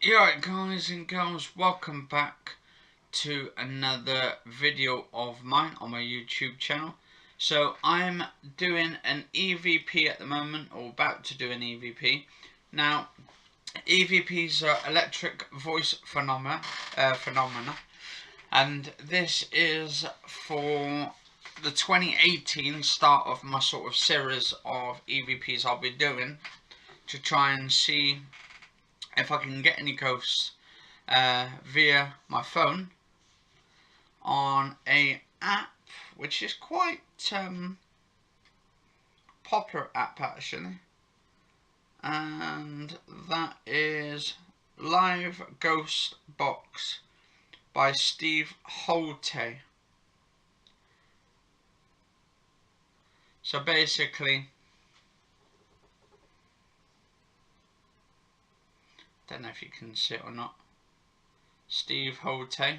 Alright guys and girls, welcome back to another video of mine on my YouTube channel. So I'm doing an EVP at the moment, or about to do an EVP. Now EVPs are electric voice phenomena, and this is for the 2018 start of my sort of series of EVPs I'll be doing to try and see if I can get any ghosts via my phone on a app which is quite popular app actually, and that is Live Ghostbox by Steve Holte. So basically, don't know if you can see it or not, Steve Holte.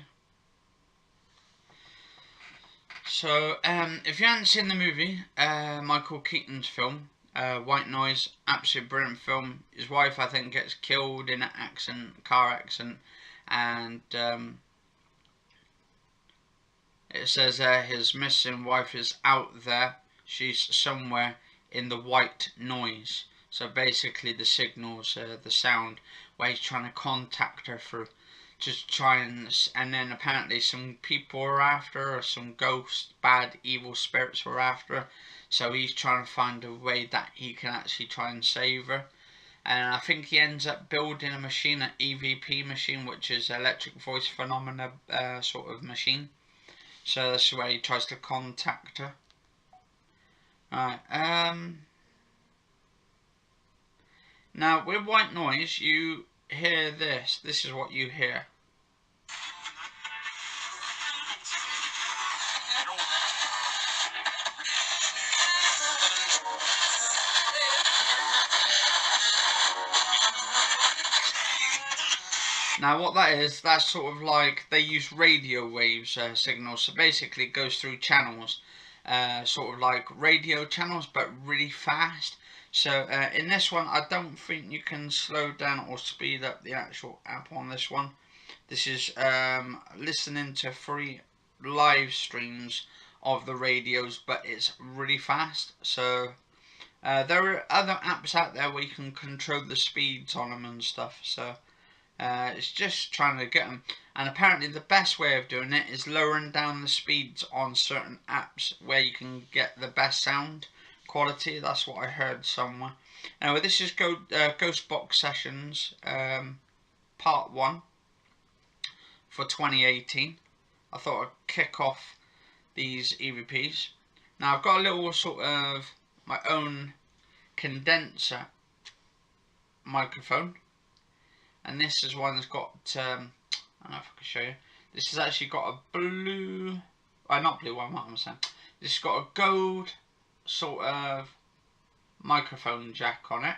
So if you haven't seen the movie, Michael Keaton's film, White Noise, absolutely brilliant film. His wife, I think, gets killed in an car accident, and it says his missing wife is out there. She's somewhere in the white noise. So basically the signals, the sound, where he's trying to contact her through. Just try and then apparently some people are after her, or some ghosts, bad, evil spirits were after her. So he's trying to find a way that he can actually try and save her. And I think he ends up building a machine, an EVP machine, which is electric voice phenomena sort of machine. So that's where he tries to contact her. Right, now with white noise you hear this. This is what you hear. Now what that is, that's sort of like, they use radio waves signals, so basically it goes through channels, sort of like radio channels but really fast. So in this one I don't think you can slow down or speed up the actual app on this one. This is listening to 3 live streams of the radios, but it's really fast. So there are other apps out there where you can control the speeds on them and stuff, so it's just trying to get them. And apparently the best way of doing it is lowering down the speeds on certain apps where you can get the best sound quality. That's what I heard somewhere. Anyway, this is Ghostbox Sessions part 1 for 2018. I thought I'd kick off these EVPs. Now I've got a little sort of my own condenser microphone, and this is one that's got I don't know if I can show you. This has actually got a blue, not blue one, what am I saying? This has got a gold sort of microphone jack on it,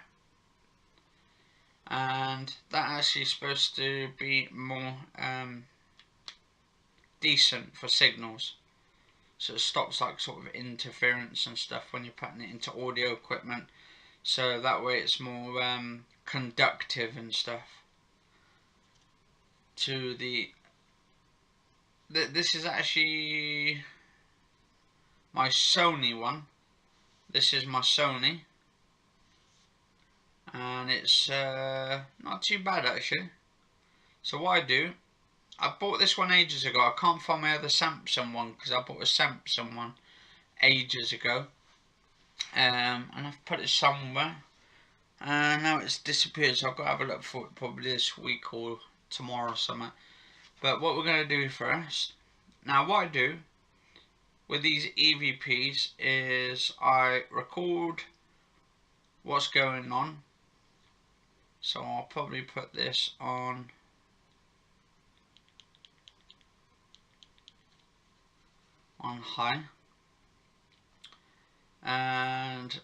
and that actually is supposed to be more decent for signals, so it stops like sort of interference and stuff when you're putting it into audio equipment, so that way it's more conductive and stuff to this is actually my Sony one. This is my Sony, and it's not too bad actually. So what I do, I bought this one ages ago. I can't find my other Samsung one because I bought a Samsung one ages ago, and I've put it somewhere, and now it's disappeared, so I've got to have a look for it probably this week or tomorrow or something. But what we're going to do first, now what I do with these EVPs is I record what's going on. So I'll probably put this on high, and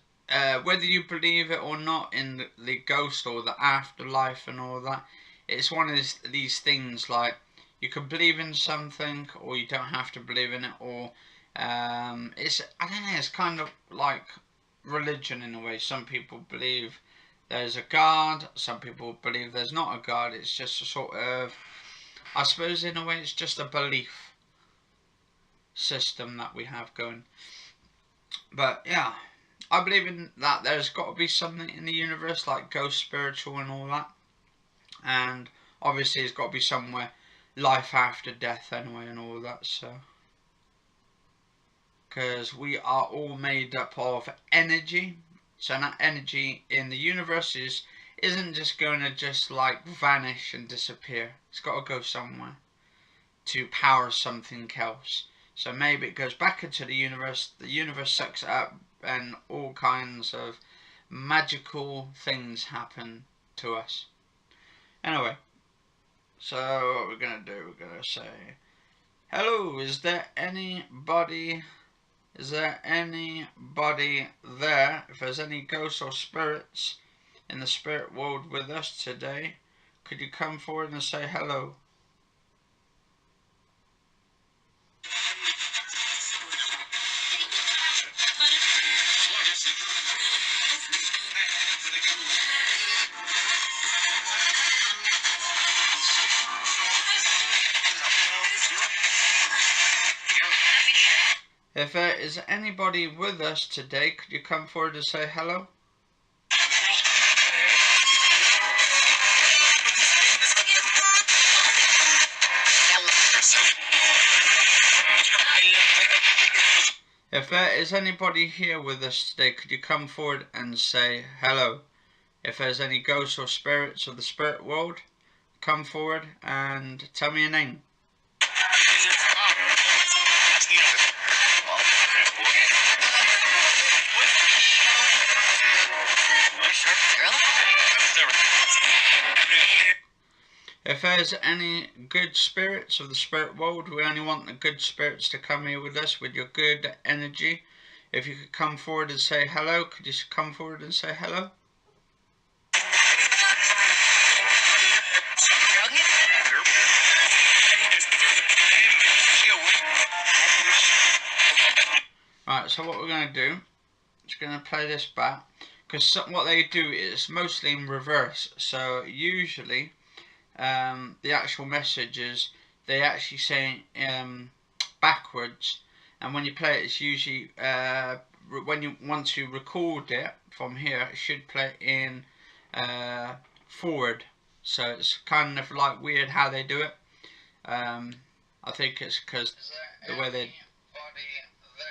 whether you believe it or not in the ghost or the afterlife and all that, it's one of these things, like you can believe in something or you don't have to believe in it, or it's, I don't know, it's kind of like religion in a way. Some people believe there's a God. Some people believe there's not a God. It's just a sort of, I suppose in a way it's just a belief system that we have going. But yeah, I believe in that there's got to be something in the universe like ghost, spiritual and all that. And obviously it's got to be somewhere life after death anyway and all that, so. Because we are all made up of energy. So that energy in the universe isn't just going to just like vanish and disappear. It's got to go somewhere to power something else. So maybe it goes back into the universe sucks it up, and all kinds of magical things happen to us. Anyway, so what we're going to do, we're going to say, hello, is there anybody there? If there's any ghosts or spirits in the spirit world with us today, could you come forward and say hello? If there is anybody with us today, could you come forward and say hello? If there is anybody here with us today, could you come forward and say hello? If there's any ghosts or spirits of the spirit world, come forward and tell me your name. If there's any good spirits of the spirit world, we only want the good spirits to come here with us with your good energy. If you could come forward and say hello, could you come forward and say hello? Right, so what we're going to do is going to play this back, because what they do is mostly in reverse. So usually the actual messages, they actually say backwards, and when you play it, it's usually when you want to record it from here, it should play in forward. So it's kind of like weird how they do it. I think it's because the way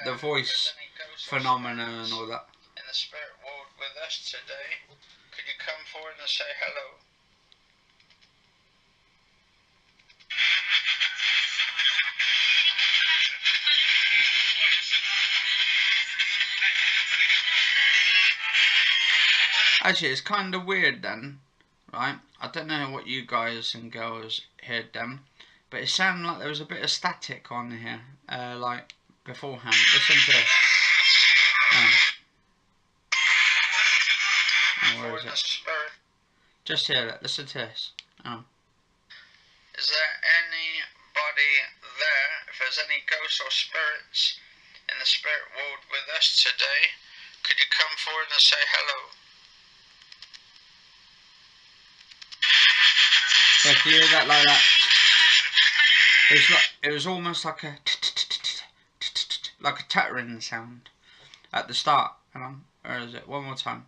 the voice phenomena and all that. In the spirit world with us today, could you come forward and say hello? Actually, it's kind of weird then, right? I don't know what you guys and girls heard then, but it sounded like there was a bit of static on here, like beforehand. Listen to this. Where is it? Just hear it. Listen to this. Is there anybody there? If there's any ghosts or spirits in the spirit world with us today, could you come forward and say hello? Yeah, can you hear that like that? It was almost like a tattering sound at the start. Hang on, where is it? One more time.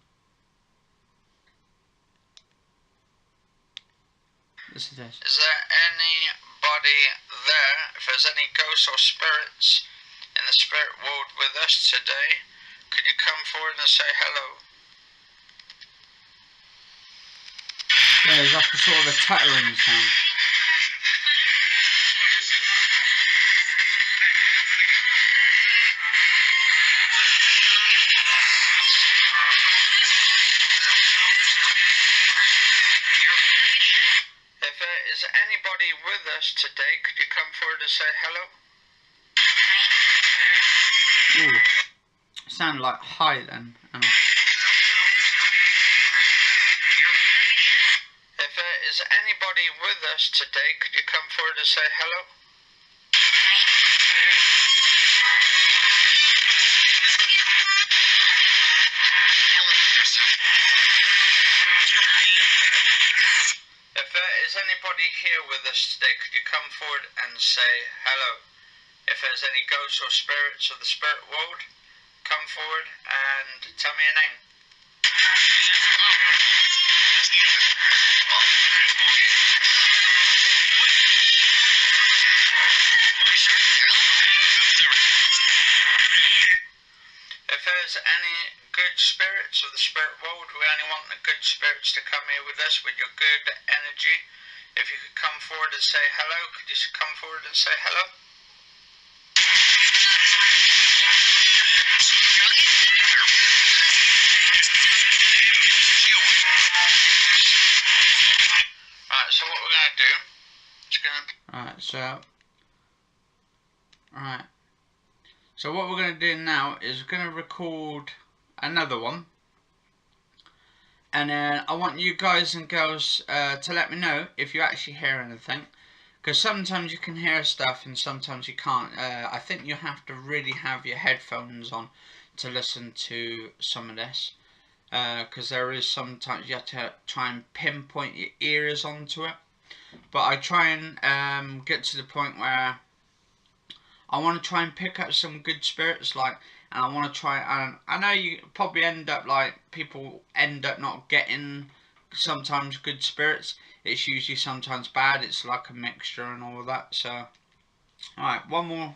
Listen to this. Is there anybody there? If there's any ghosts or spirits in the spirit world with us today, could you come forward and say hello? Yeah, it's like a sort of a tattering sound. If there is anybody with us today, could you come forward and say hello? Ooh, sound like hi then. If there is anybody with us today, could you come forward and say hello? If there is anybody here with us today, could you come forward and say hello? If there's any ghosts or spirits of the spirit world, come forward and tell me your name. If there's any good spirits of the spirit world, we only want the good spirits to come here with us with your good energy. If you could come forward and say hello, could you come forward and say hello? Right, so what we're going to do is So what we're going to do now is we're going to record another one, and then I want you guys and girls to let me know if you actually hear anything, because sometimes you can hear stuff and sometimes you can't. I think you have to really have your headphones on to listen to some of this, because there is sometimes you have to try and pinpoint your ears onto it. But I try and get to the point where I want to try and pick up some good spirits, and I want to try, and I know you probably end up people end up not getting sometimes good spirits. It's usually sometimes bad. It's like a mixture and all of that. So, alright, one more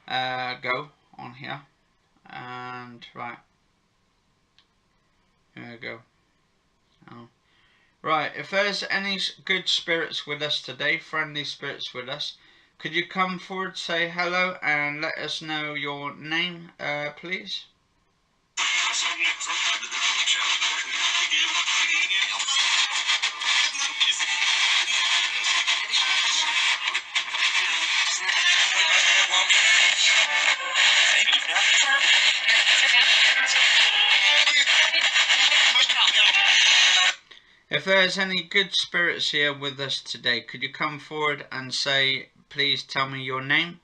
go on here, and right, here we go. Oh. Right, if there's any good spirits with us today, friendly spirits with us, could you come forward, say hello, and let us know your name, please? If there's any good spirits here with us today, could you come forward and say, please tell me your name?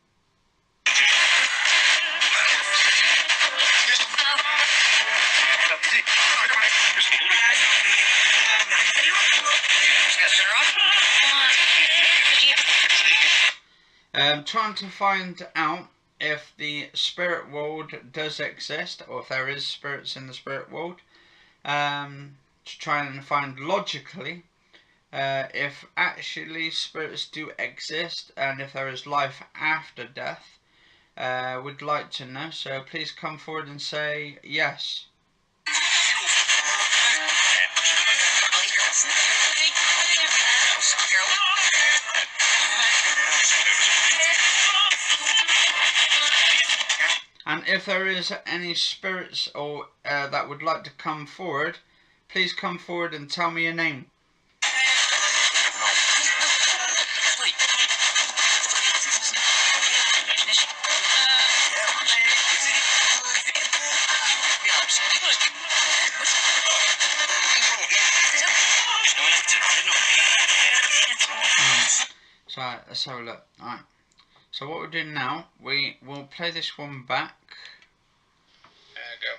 Trying to find out if the spirit world does exist, or if there is spirits in the spirit world. To try and find logically if actually spirits do exist and if there is life after death. Would like to know, so please come forward and say yes. And if there is any spirits or that would like to come forward, please come forward and tell me your name. So let's have a look. Alright. So what we're doing now, we will play this one back. There we go.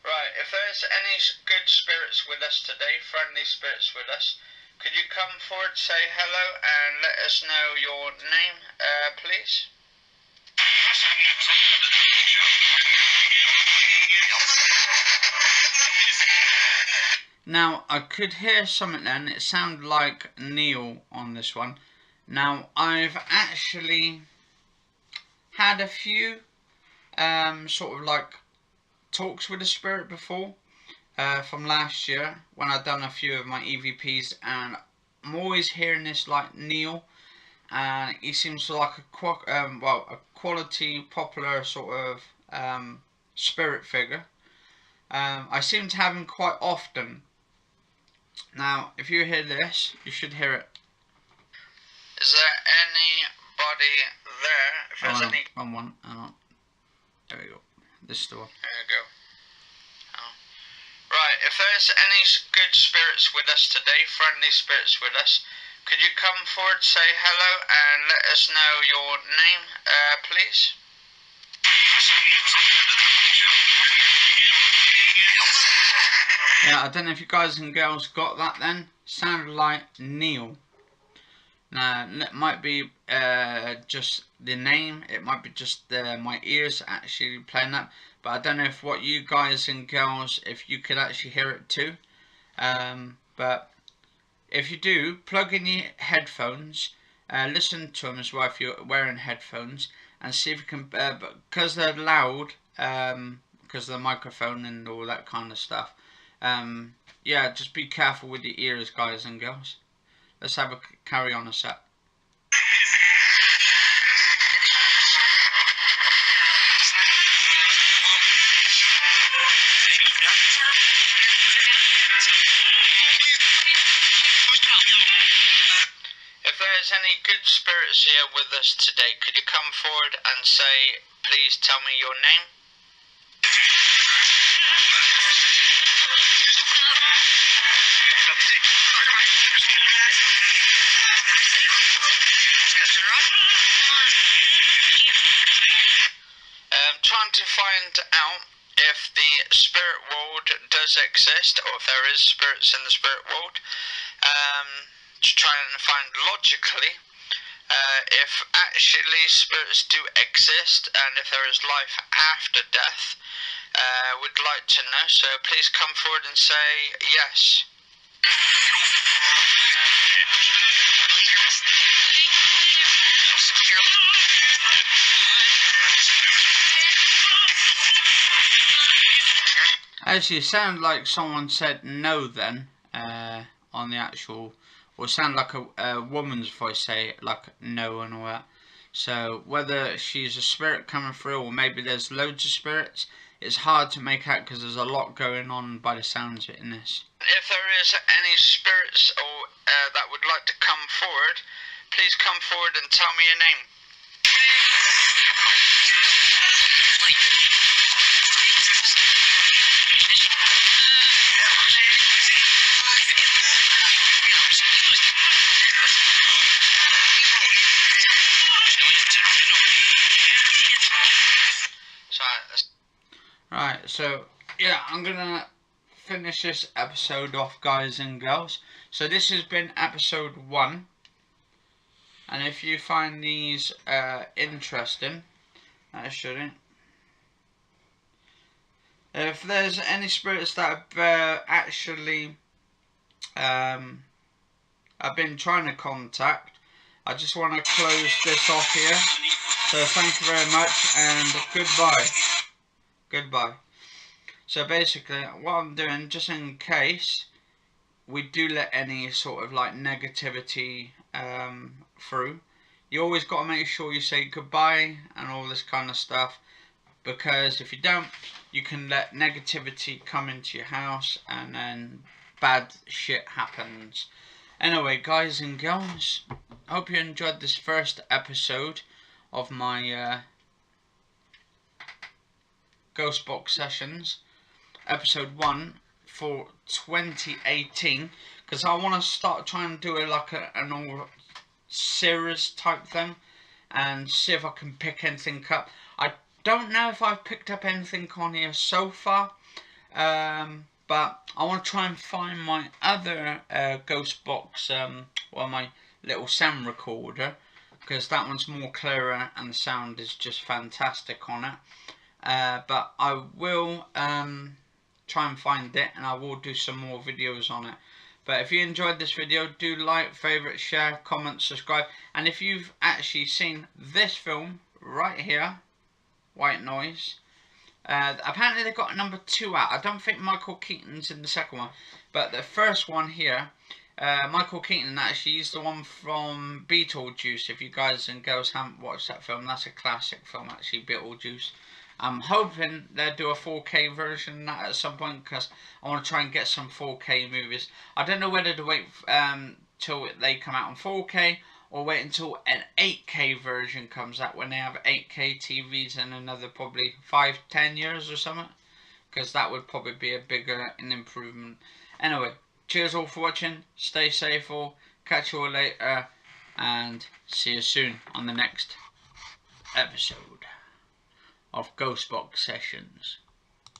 Right, if there's any good spirits with us today, friendly spirits with us, could you come forward, say hello, and let us know your name, please? Now, I could hear something then. It sounded like Neil on this one. Now, I've actually had a few sort of talks with the spirit before from last year when I've done a few of my EVPs, and I'm always hearing this Neil, and he seems like a quality, popular sort of spirit figure. I seem to have him quite often. Now, if you hear this, you should hear it. Is there anybody there? If there's any... Wrong one. There we go. This is the one. There we go. Right, if there's any good spirits with us today, friendly spirits with us, could you come forward, say hello, and let us know your name, please? Yeah, I don't know if you guys and girls got that then. Sounded like Neil. Now, it might be just the name. It might be just my ears actually playing that. But I don't know if what you guys and girls, if you could actually hear it too. But if you do, plug in your headphones. Listen to them as well if you're wearing headphones. And see if you can, because they're loud, because of the microphone and all that kind of stuff. Yeah, just be careful with your ears, guys and girls. Let's have a carry on a sec. If there's any good spirits here with us today, could you come forward and say, please tell me your name? Trying to find out if the spirit world does exist, or if there is spirits in the spirit world. To try and find logically if actually spirits do exist and if there is life after death. Would like to know, so please come forward and say yes. Actually, it sounded like someone said no then, on the actual, or it sounded like a woman's voice say like no and all that. So whether she's a spirit coming through or maybe there's loads of spirits, it's hard to make out because there's a lot going on by the sounds of it in this. If there is any spirits or that would like to come forward, please come forward and tell me your name. Right, so yeah, I'm gonna finish this episode off, guys and girls. So this has been episode 1, and if you find these interesting, I shouldn't. If there's any spirits that have actually I've been trying to contact, I just want to close this off here. So thank you very much and goodbye. Goodbye. So basically what I'm doing, just in case we do let any sort of like negativity through, you always got to make sure you say goodbye and all this kind of stuff, because if you don't, you can let negativity come into your house and then bad shit happens. Anyway, guys and girls, I hope you enjoyed this first episode of my Ghostbox sessions, episode 1 for 2018, because I want to start trying to do it like an all series type thing and see if I can pick anything up. I don't know if I've picked up anything on here so far, but I want to try and find my other Ghostbox, well, my little sound recorder, because that one's more clearer and the sound is just fantastic on it. But I will try and find it, and I will do some more videos on it. But if you enjoyed this video, do like, favourite, share, comment, subscribe. And if you've actually seen this film right here, White Noise, apparently they've got a number 2 out. I don't think Michael Keaton's in the second one, but the first one here, Michael Keaton actually is the one from Beetlejuice. If you guys and girls haven't watched that film, that's a classic film actually, Beetlejuice. I'm hoping they'll do a 4K version of that at some point, because I want to try and get some 4K movies. I don't know whether to wait till they come out on 4K or wait until an 8K version comes out when they have 8K TVs in another probably 5-10 years or something, because that would probably be a bigger improvement. Anyway, cheers all for watching, stay safe all, catch you all later, and see you soon on the next episode of Ghostbox Sessions.